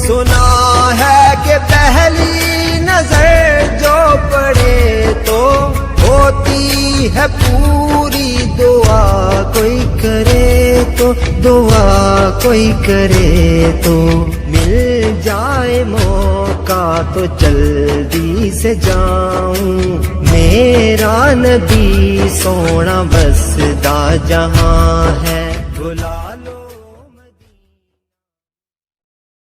सुना है कि पहली नजर जो पड़े तो होती है पूरी, दुआ कोई करे तो, दुआ कोई करे तो। मिल जाए मौका तो जल्दी से जाऊं, मेरा नबी सोना बसदा जहां है।